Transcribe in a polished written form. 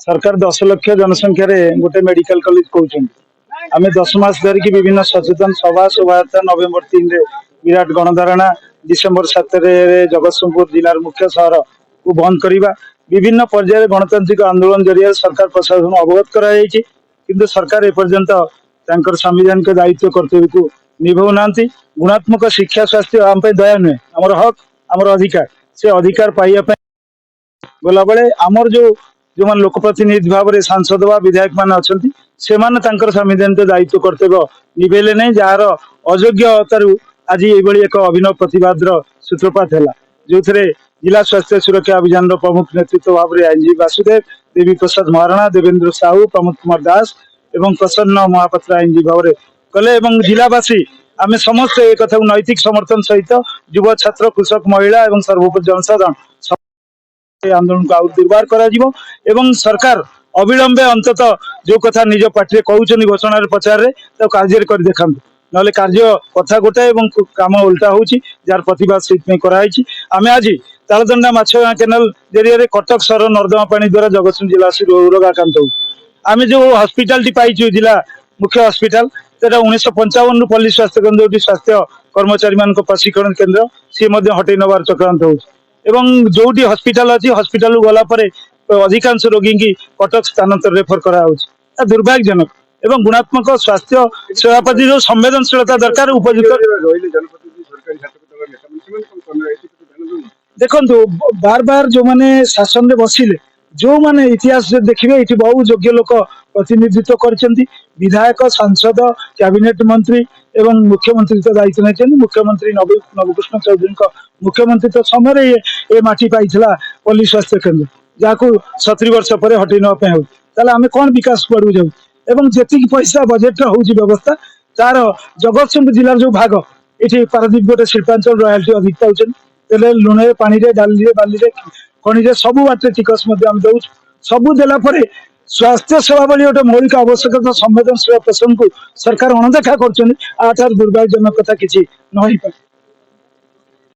सरकार 10 लाख जनसंख्या गोटे मेडिकल कॉलेज कहते आम 10 मास धरिकी विभिन्न सचेतन सभा शोभायात्रा नवेम्बर 3 विराट गणधारणा डिसेम्बर 7 जगतसिंहपुर जिलार मुख्य सहर को बंद करवा विभिन्न पर्यायर गणतांत्रिक आंदोलन जरिए सरकार प्रशासन अवगत कराई किंतु सरकार एपर्यंत संविधानिक दायित्व कर्तव्य को निभाऊना गुणात्मक शिक्षा स्वास्थ्य आम दया नुहे आमर हक आमर अधिकार से अधिकार पाइबा गला बेले आमर जो मान लोकप्रतिनिधि भाव में सांसद व विधायक मान अच्छा से संविधानिक दायित्व कर्तव्य निभेले नहीं जार अयोग्यतार आज ये एक अभिनव प्रतिवाद सूत्रपात है जो जिला स्वास्थ्य सुरक्षा अभियान प्रमुख नेतृत्व भाव में आईनजीवी वासुदेव देवी प्रसाद महाराणा देवेंद्र साहू प्रमोद कुमार दास एवं प्रसन्न महापात्र आईनजीवी भाव में कले जिलावासी आम समस्त एक नैतिक समर्थन सहित युवा छात्र कृषक महिला और सर्वोपरि जनसाधारण आंदोलन को आउ दुर्बार कर सरकार अविलंबे अंतत जो कथा निज पार्टी कहते घोषणा पचारे तो कार्य कर देखा ना कार्य कथा गोटाए काम उल्टा हो जार प्रतिवाद से आम आज तालदंडा माछगाँ केनाल जरिए कटक सहर नर्दमा पानी द्वारा जगतसिंह जिला रोगाक्रांत हो आम जो हस्पिटाल पाइचु जिला मुख्य हस्पिटाल 1955 पल्ली स्वास्थ्य केन्द्र जो स्वास्थ्य कर्मचारी मान प्रशिक्षण केन्द्र सी हटई नबार चक्रांत हो जो हस्पिटाल अच्छी हस्पिटाल गला अधिकांश रोगी की कटक स्थानांतर रेफर करा दुर्भाग्यजनक एवं गुणात्मक स्वास्थ्य सेवा प्रति जो संवेदनशीलता दरकार उपयुक्त देखु बार बार जो मैंने शासन में बसिले जो माने इतिहास देखिए ये बहु योग्य लोक प्रतिनिधित्व करछंती विधायक सांसद कैबिनेट मंत्री एवं मुख्यमंत्री तो दायित्व नहीं मुख्यमंत्री नवकृष्ण चौधरी मुख्यमंत्री समय ये माटी पाई पल्ली स्वास्थ्य केन्द्र जहाँ 70 वर्ष पर हटई नापे आम कौन विकास पड़ू जाऊ एवं जी पैसा बजेट हूँ व्यवस्था तार जगतसिंहपुर जिलार जो भाग ये पारादीप गोटे शिल्पांचल रॉयल्टी अधिक पाँच तेल लुण पानी डाली बाली खनि सबू बाटे टिकस दौ सबू देला स्वास्थ्य सेवा भली गोटे मौलिक आवश्यकता संवेदनशील प्रसंग को सरकार अणदेखा कर दुर्भाग्यजनक कथा किसी न।